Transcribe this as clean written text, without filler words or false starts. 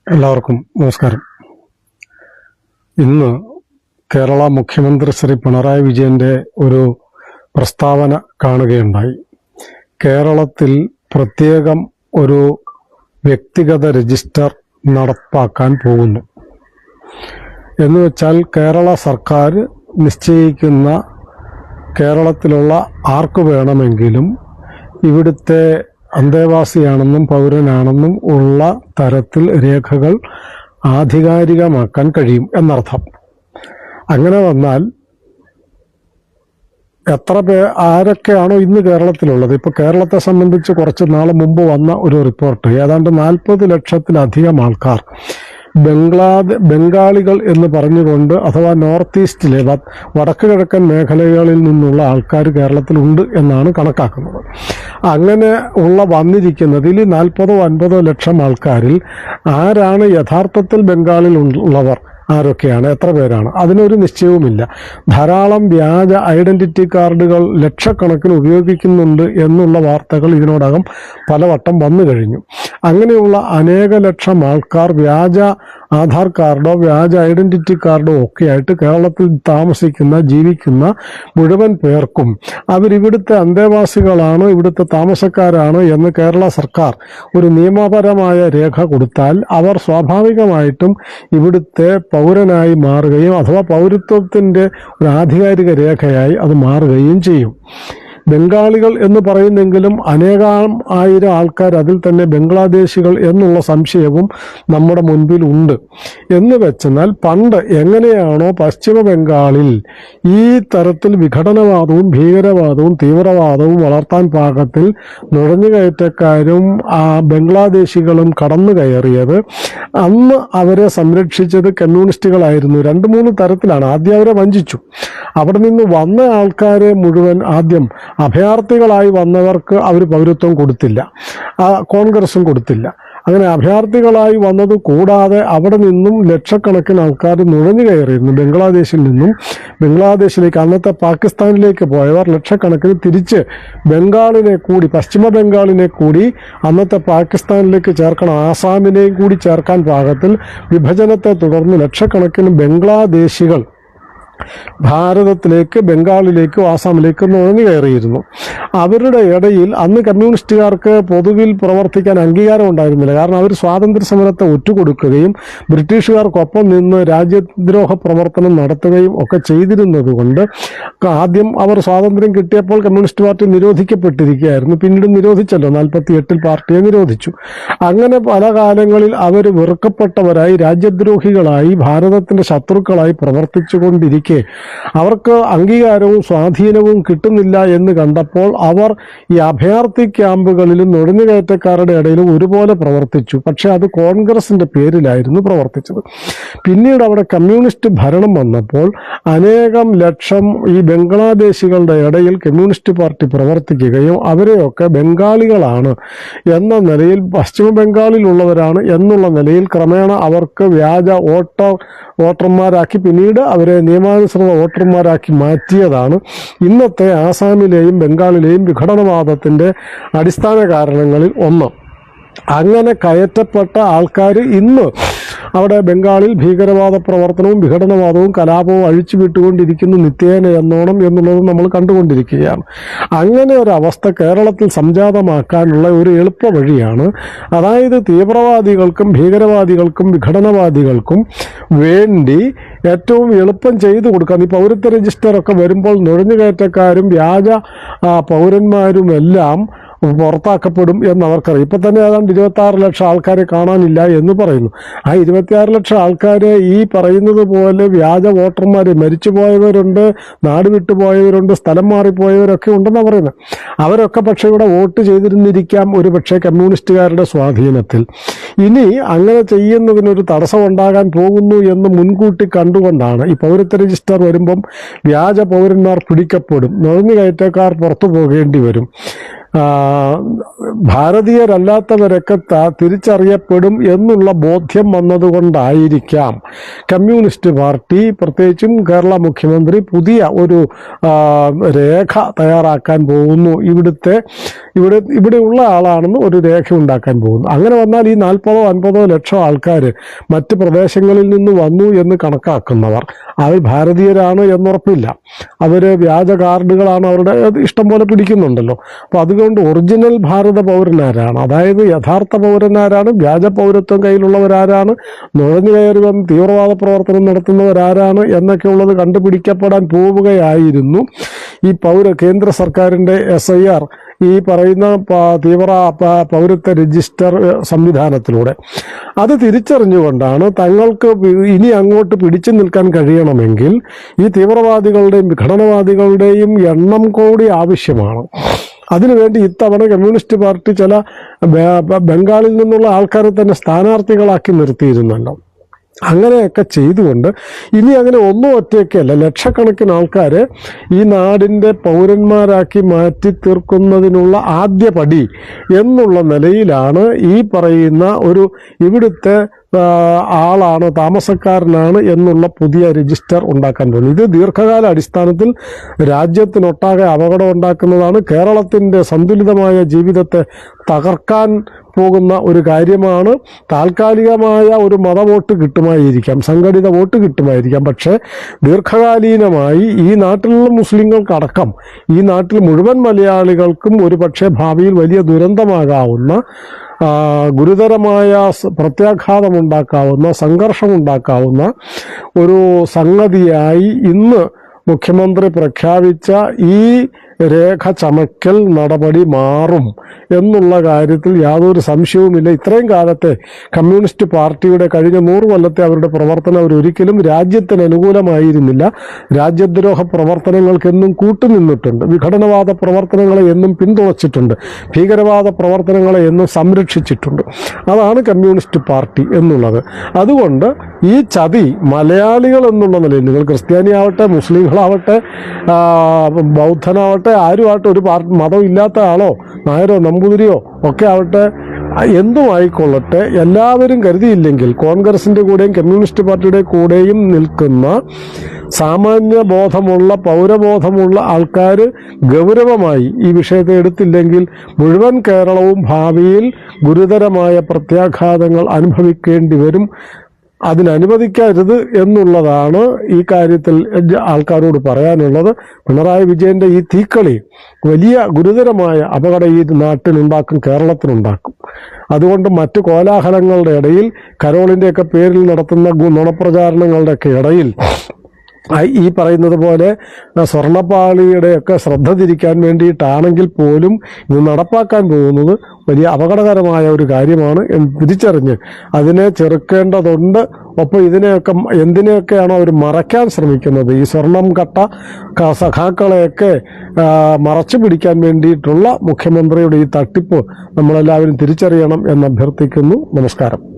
എല്ലാവർക്കും നമസ്കാരം. ഇന്ന് കേരള മുഖ്യമന്ത്രി ശ്രീ പിണറായി വിജയന്റെ ഒരു പ്രസ്താവന കാണുകയുണ്ടായി. കേരളത്തിൽ പ്രത്യേകം ഒരു വ്യക്തിഗത രജിസ്റ്റർ നടപ്പാക്കാൻ പോകുന്നു. എന്നുവെച്ചാൽ കേരള സർക്കാർ നിശ്ചയിക്കുന്ന കേരളത്തിലുള്ള ആർക്കു വേണമെങ്കിലും ഇവിടുത്തെ അന്തേവാസിയാണെന്നും പൗരനാണെന്നും ഉള്ള തരത്തിൽ രേഖകൾ ആധികാരികമാക്കാൻ കഴിയും എന്നർത്ഥം. അങ്ങനെ വന്നാൽ ആരൊക്കെയാണോ ഇന്ന് കേരളത്തിലുള്ളത്, ഇപ്പോൾ കേരളത്തെ സംബന്ധിച്ച് കുറച്ച് നാൾ മുമ്പ് വന്ന ഒരു റിപ്പോർട്ട്, ഏതാണ്ട് 40 ലക്ഷത്തിലധികം ആൾക്കാർ ബംഗാളികൾ എന്ന് പറഞ്ഞുകൊണ്ട്, അഥവാ നോർത്ത് ഈസ്റ്റിലെ വടക്ക് കിഴക്കൻ മേഖലകളിൽ നിന്നുള്ള ആൾക്കാർ കേരളത്തിലുണ്ട് എന്നാണ് കണക്കാക്കുന്നത്. അങ്ങനെ വന്നിരിക്കുന്നതിൽ 40-50 ലക്ഷം ആൾക്കാരിൽ ആരാണ് യഥാർത്ഥത്തിൽ ബംഗാളിൽ ഉള്ളവർ, ആരൊക്കെയാണ്, എത്ര പേരാണ്, അതിനൊരു നിശ്ചയവുമില്ല. ധാരാളം വ്യാജ ഐഡന്റിറ്റി കാർഡുകൾ ലക്ഷക്കണക്കിന് ഉപയോഗിക്കുന്നുണ്ട് എന്നുള്ള വാർത്തകൾ ഇതിനോടകം പലവട്ടം വന്നു കഴിഞ്ഞു. അങ്ങനെയുള്ള അനേക ലക്ഷം ആൾക്കാർ വ്യാജ ആധാർ കാർഡോ വ്യാജ ഐഡന്റിറ്റി കാർഡോ ഒക്കെയായിട്ട് കേരളത്തിൽ ജീവിക്കുന്ന മുഴുവൻ പേർക്കും അവരിവിടുത്തെ അന്തേവാസികളാണ്, ഇവിടുത്തെ താമസക്കാരാണ് എന്ന് കേരള സർക്കാർ ഒരു നിയമപരമായ രേഖ കൊടുത്താൽ അവർ സ്വാഭാവികമായിട്ടും ഇവിടുത്തെ പൗരനായി മാറുകയും, അഥവാ പൗരത്വത്തിൻ്റെ ഒരു ആധികാരിക രേഖയായി അത് മാറുകയും ചെയ്യും. ബംഗാളികൾ എന്ന് പറയുന്നെങ്കിലും അനേകം ആയിരം ആൾക്കാർ അതിൽ തന്നെ ബംഗ്ലാദേശികൾ എന്നുള്ള സംശയവും നമ്മുടെ മുൻപിൽ ഉണ്ട്. എന്ന് വെച്ചെന്നാൽ പണ്ട് എങ്ങനെയാണോ പശ്ചിമ ബംഗാളിൽ ഈ തരത്തിൽ വിഘടനവാദവും ഭീകരവാദവും തീവ്രവാദവും വളർത്താൻ പാകത്തിൽ നുഴഞ്ഞുകയറ്റക്കാരും ബംഗ്ലാദേശികളും കടന്നു കയറിയത്, അന്ന് അവരെ സംരക്ഷിച്ചത് കമ്മ്യൂണിസ്റ്റുകളായിരുന്നു. 2-3 തരത്തിലാണ്. ആദ്യം അവരെ വഞ്ചിച്ചു. അവിടെ നിന്ന് വന്ന ആൾക്കാരെ മുഴുവൻ ആദ്യം അഭയാർത്ഥികളായി വന്നവർക്ക് അവർ പൗരത്വം കൊടുത്തില്ല, കോൺഗ്രസും കൊടുത്തില്ല. അങ്ങനെ അഭയാർത്ഥികളായി വന്നത് കൂടാതെ അവിടെ നിന്നും ലക്ഷക്കണക്കിന് ആൾക്കാർ നുഴഞ്ഞു കയറിയിരുന്നു. ബംഗ്ലാദേശിലേക്ക്, അന്നത്തെ പാകിസ്ഥാനിലേക്ക് പോയവർ ലക്ഷക്കണക്കിന് തിരിച്ച് പശ്ചിമ ബംഗാളിനെ കൂടി അന്നത്തെ പാകിസ്ഥാനിലേക്ക് ചേർക്കണം, ആസാമിനെയും കൂടി ചേർക്കാൻ പാകത്തിൽ വിഭജനത്തെ തുടർന്ന് ലക്ഷക്കണക്കിന് ബംഗ്ലാദേശികൾ ഭാരതത്തിലേക്ക്, ബംഗാളിലേക്കും ആസാമിലേക്കും നുഴഞ്ഞു കയറിയിരുന്നു. അവരുടെ ഇടയിൽ അന്ന് കമ്മ്യൂണിസ്റ്റുകാർക്ക് പൊതുവിൽ പ്രവർത്തിക്കാൻ അംഗീകാരം ഉണ്ടായിരുന്നില്ല. കാരണം അവർ സ്വാതന്ത്ര്യ സമരത്തെ ഒറ്റുകൊടുക്കുകയും ബ്രിട്ടീഷുകാർക്കൊപ്പം നിന്ന് രാജ്യദ്രോഹ പ്രവർത്തനം നടത്തുകയും ഒക്കെ ചെയ്തിരുന്നത് കൊണ്ട് ആദ്യം അവർ സ്വാതന്ത്ര്യം കിട്ടിയപ്പോൾ കമ്മ്യൂണിസ്റ്റ് പാർട്ടി നിരോധിക്കപ്പെട്ടിരിക്കുകയായിരുന്നു. പിന്നീട് നിരോധിച്ചല്ലോ, 48-ൽ പാർട്ടിയെ നിരോധിച്ചു. അങ്ങനെ പല കാലങ്ങളിൽ അവർ വെറുക്കപ്പെട്ടവരായി, രാജ്യദ്രോഹികളായി, ഭാരതത്തിന്റെ ശത്രുക്കളായി പ്രവർത്തിച്ചുകൊണ്ടിരിക്കെ അവർക്ക് അംഗീകാരവും സ്വാധീനവും കിട്ടുന്നില്ല എന്ന് കണ്ടപ്പോൾ അവർ ഈ അഭയാർത്ഥി ക്യാമ്പുകളിലും നുഴഞ്ഞുകയറ്റക്കാരുടെ ഇടയിലും ഒരുപോലെ പ്രവർത്തിച്ചു. പക്ഷെ അത് കോൺഗ്രസിന്റെ പേരിലായിരുന്നു പ്രവർത്തിച്ചത്. പിന്നീട് അവിടെ കമ്മ്യൂണിസ്റ്റ് ഭരണം വന്നപ്പോൾ അനേകം ലക്ഷം ഈ ബംഗ്ലാദേശികളുടെ ഇടയിൽ കമ്മ്യൂണിസ്റ്റ് പാർട്ടി പ്രവർത്തിക്കുകയും അവരെയൊക്കെ ബംഗാളികളാണ് എന്ന നിലയിൽ, പശ്ചിമ ബംഗാളിലുള്ളവരാണ് എന്നുള്ള നിലയിൽ ക്രമേണ അവർക്ക് വ്യാജ വോട്ടർമാരാക്കി, പിന്നീട് അവരെ നിയമാനുസൃത വോട്ടർമാരാക്കി മാറ്റിയതാണ് ഇന്നത്തെ ആസാമിലെയും ബംഗാളിലെയും വിഘടനവാദത്തിന്റെ അടിസ്ഥാന കാരണങ്ങളിൽ ഒന്ന്. അങ്ങനെ കയറ്റപ്പെട്ട ആൾക്കാർ ഇന്ന് അവിടെ ബംഗാളിൽ ഭീകരവാദ പ്രവർത്തനവും വിഘടനവാദവും കലാപവും അഴിച്ചുവിട്ടുകൊണ്ടിരിക്കുന്നു നിത്യേന എന്നോണം എന്നുള്ളത് നമ്മൾ കണ്ടുകൊണ്ടിരിക്കുകയാണ്. അങ്ങനെ ഒരവസ്ഥ കേരളത്തിൽ സംജാതമാക്കാനുള്ള ഒരു എളുപ്പ വഴിയാണ്, അതായത് തീവ്രവാദികൾക്കും ഭീകരവാദികൾക്കും വിഘടനവാദികൾക്കും വേണ്ടി ഏറ്റവും എളുപ്പം ചെയ്തു കൊടുക്കാൻ, ഈ പൗരത്വ രജിസ്റ്ററൊക്കെ വരുമ്പോൾ നുഴഞ്ഞുകയറ്റക്കാരും വ്യാജ പൗരന്മാരുമെല്ലാം പുറത്താക്കപ്പെടും എന്നവർക്കറിയാം. ഇപ്പം തന്നെ ഏതാണ്ട് 26 ലക്ഷം ആൾക്കാരെ കാണാനില്ല എന്ന് പറയുന്നു. ആ 26 ലക്ഷം ആൾക്കാരെ ഈ പറയുന്നത് പോലെ വ്യാജ വോട്ടർമാർ, മരിച്ചുപോയവരുണ്ട്, നാട് വിട്ടുപോയവരുണ്ട്, സ്ഥലം മാറിപ്പോയവരൊക്കെ ഉണ്ടെന്നാണ് പറയുന്നത്. അവരൊക്കെ പക്ഷേ ഇവിടെ വോട്ട് ചെയ്തിരുന്നിരിക്കാം ഒരു പക്ഷേ കമ്മ്യൂണിസ്റ്റുകാരുടെ സ്വാധീനത്തിൽ. ഇനി അങ്ങനെ ചെയ്യുന്നതിനൊരു തടസ്സം ഉണ്ടാകാൻ പോകുന്നു എന്ന് മുൻകൂട്ടി കണ്ടുകൊണ്ടാണ് ഈ പൗരത്വ രജിസ്റ്റർ വരുമ്പം വ്യാജ പൗരന്മാർ പിടിക്കപ്പെടും, നുഴഞ്ഞുകയറ്റക്കാർ പുറത്തു പോകേണ്ടി വരും, ഭാരതീയരല്ലാത്തവരൊക്കെ തിരിച്ചറിയപ്പെടും എന്നുള്ള ബോധ്യം വന്നതുകൊണ്ടായിരിക്കാം കമ്മ്യൂണിസ്റ്റ് പാർട്ടി, പ്രത്യേകിച്ചും കേരള മുഖ്യമന്ത്രി പുതിയ ഒരു രേഖ തയ്യാറാക്കാൻ പോകുന്നു. ഇവിടുത്തെ ഇവിടെയുള്ള ആളാണെന്ന് ഒരു രേഖ ഉണ്ടാക്കാൻ പോകുന്നു. അങ്ങനെ വന്നാൽ ഈ 40-50 ലക്ഷം ആൾക്കാർ മറ്റ് പ്രദേശങ്ങളിൽ നിന്ന് വന്നു എന്ന് കണക്കാക്കുന്നവർ അവർ ഭാരതീയരാണ് എന്നുറപ്പില്ല. അവർ വ്യാജ കാർഡുകളാണ് അവരുടെ ഇഷ്ടം പോലെ പിടിക്കുന്നുണ്ടല്ലോ. അപ്പോൾ അതുകൊണ്ട് ഒറിജിനൽ ഭാരത പൗരനാരാണ്, അതായത് യഥാർത്ഥ പൗരനാരാണ്, വ്യാജ പൗരത്വം കയ്യിലുള്ളവരാരാണ്, നുഴഞ്ഞു കയറി വന്ന് തീവ്രവാദ പ്രവർത്തനം നടത്തുന്നവരാരാണ് എന്നൊക്കെ ഉള്ളത് കണ്ടുപിടിക്കപ്പെടാൻ പോവുകയായിരുന്നു ഈ കേന്ദ്ര സർക്കാരിൻ്റെ SIR ഈ പറയുന്ന പൗരത്വ രജിസ്റ്റർ സംവിധാനത്തിലൂടെ. അത് തിരിച്ചറിഞ്ഞുകൊണ്ടാണ് തങ്ങൾക്ക് ഇനി അങ്ങോട്ട് പിടിച്ചു നിൽക്കാൻ കഴിയണമെങ്കിൽ ഈ തീവ്രവാദികളുടെയും വിഘടനവാദികളുടെയും എണ്ണം കൂടി ആവശ്യമാണ്. അതിനുവേണ്ടി ഇത്തവണ കമ്മ്യൂണിസ്റ്റ് പാർട്ടി ചില ബംഗാളിൽ നിന്നുള്ള ആൾക്കാരെ തന്നെ സ്ഥാനാർത്ഥികളാക്കി നിർത്തിയിരുന്നല്ലോ. അങ്ങനെയൊക്കെ ചെയ്തുകൊണ്ട് ഇനി അങ്ങനെ ഒന്നും ഒറ്റയ്ക്കല്ല, ലക്ഷക്കണക്കിന് ആൾക്കാരെ ഈ നാടിൻ്റെ പൗരന്മാരാക്കി മാറ്റി തീർക്കുന്നതിനുള്ള ആദ്യ പടി എന്നുള്ള നിലയിലാണ് ഈ പറയുന്ന ഒരു ഇവിടുത്തെ ആളാണ്, താമസക്കാരനാണ് എന്നുള്ള പുതിയ രജിസ്റ്റർ ഉണ്ടാക്കാൻ പോകുന്നത്. ഇത് ദീർഘകാല അടിസ്ഥാനത്തിൽ രാജ്യത്തിനൊട്ടാകെ അപകടം ഉണ്ടാക്കുന്നതാണ്. കേരളത്തിൻ്റെ സന്തുലിതമായ ജീവിതത്തെ തകർക്കാൻ പോകുന്ന ഒരു കാര്യമാണ്. താൽക്കാലികമായ ഒരു മതവോട്ട് കിട്ടുമായിരിക്കാം, സംഘടിത വോട്ട് കിട്ടുമായിരിക്കാം. പക്ഷേ ദീർഘകാലീനമായി ഈ നാട്ടിലുള്ള മുസ്ലിങ്ങൾക്കടക്കം ഈ നാട്ടിൽ മുഴുവൻ മലയാളികൾക്കും ഒരു പക്ഷേ ഭാവിയിൽ വലിയ ദുരന്തമാകാവുന്ന, ഗുരുതരമായ പ്രത്യാഘാതമുണ്ടാക്കാവുന്ന, സംഘർഷമുണ്ടാക്കാവുന്ന ഒരു സംഗതിയായി ഇന്ന് മുഖ്യമന്ത്രി പ്രഖ്യാപിച്ച ഈ രേഖ ചമക്കൽ നടപടി മാറും എന്നുള്ള കാര്യത്തിൽ യാതൊരു സംശയവുമില്ല. ഇത്രയും കാലത്തെ കമ്മ്യൂണിസ്റ്റ് പാർട്ടിയുടെ കഴിഞ്ഞ 100 കൊല്ലത്തെ അവരുടെ പ്രവർത്തനം അവരൊരിക്കലും രാജ്യത്തിന് അനുകൂലമായിരുന്നില്ല. രാജ്യദ്രോഹ പ്രവർത്തനങ്ങൾക്കെന്നും കൂട്ടുനിന്നിട്ടുണ്ട്, വിഘടനവാദ പ്രവർത്തനങ്ങളെ എന്നും പിന്തുണച്ചിട്ടുണ്ട്, ഭീകരവാദ പ്രവർത്തനങ്ങളെ എന്നും സംരക്ഷിച്ചിട്ടുണ്ട്. അതാണ് കമ്മ്യൂണിസ്റ്റ് പാർട്ടി എന്നുള്ളത്. അതുകൊണ്ട് ഈ ചതി മലയാളികൾ എന്നുള്ള നിലയിൽ, നിങ്ങൾ ക്രിസ്ത്യാനിയാവട്ടെ, മുസ്ലിങ്ങളാവട്ടെ, ബൗദ്ധനാവട്ടെ, ആരുമാവട്ടെ, ഒരു മതം ഇല്ലാത്ത ആളോ നായരോ നമ്പൂതിരിയോ ഒക്കെ ആവട്ടെ, എന്തും ആയിക്കൊള്ളട്ടെ, എല്ലാവരും കരുതിയില്ലെങ്കിൽ കോൺഗ്രസിൻ്റെ കൂടെയും കമ്മ്യൂണിസ്റ്റ് പാർട്ടിയുടെ കൂടെയും നിൽക്കുന്ന സാമാന്യ ബോധമുള്ള, പൗരബോധമുള്ള ആൾക്കാർ ഗൗരവമായി ഈ വിഷയത്തെ എടുത്തില്ലെങ്കിൽ മുഴുവൻ കേരളവും ഭാവിയിൽ ഗുരുതരമായ പ്രത്യാഘാതങ്ങൾ അനുഭവിക്കേണ്ടി വരും. അതിനനുവദിക്കരുത് എന്നുള്ളതാണ് ഈ കാര്യത്തിൽ ആൾക്കാരോട് പറയാനുള്ളത്. പിണറായി വിജയൻ്റെ ഈ തീക്കളി വലിയ ഗുരുതരമായ അപകടം ഈ നാട്ടിലുണ്ടാക്കും, കേരളത്തിനുണ്ടാക്കും. അതുകൊണ്ട് മറ്റ് കോലാഹലങ്ങളുടെ ഇടയിൽ, കരോളിൻ്റെയൊക്കെ പേരിൽ നടത്തുന്ന നുണപ്രചാരണങ്ങളുടെയൊക്കെ ഇടയിൽ ഈ പറയുന്നത് പോലെ സ്വർണ്ണപ്പാളിയുടെയൊക്കെ ശ്രദ്ധ തിരിക്കാൻ വേണ്ടിയിട്ടാണെങ്കിൽ പോലും ഇത് നടപ്പാക്കാൻ പോകുന്നത് വലിയ അപകടകരമായ ഒരു കാര്യമാണ് എന്ന് തിരിച്ചറിഞ്ഞ് അതിനെ ചെറുക്കേണ്ടതുണ്ട്. ഒപ്പം എന്തിനെയൊക്കെയാണോ അവർ മറയ്ക്കാൻ ശ്രമിക്കുന്നത്, ഈ സ്വർണം കട്ട സഖാക്കളെയൊക്കെ മറച്ചു പിടിക്കാൻ വേണ്ടിയിട്ടുള്ള മുഖ്യമന്ത്രിയുടെ ഈ തട്ടിപ്പ് നമ്മളെല്ലാവരും തിരിച്ചറിയണം എന്ന് അഭ്യർത്ഥിക്കുന്നു. നമസ്കാരം.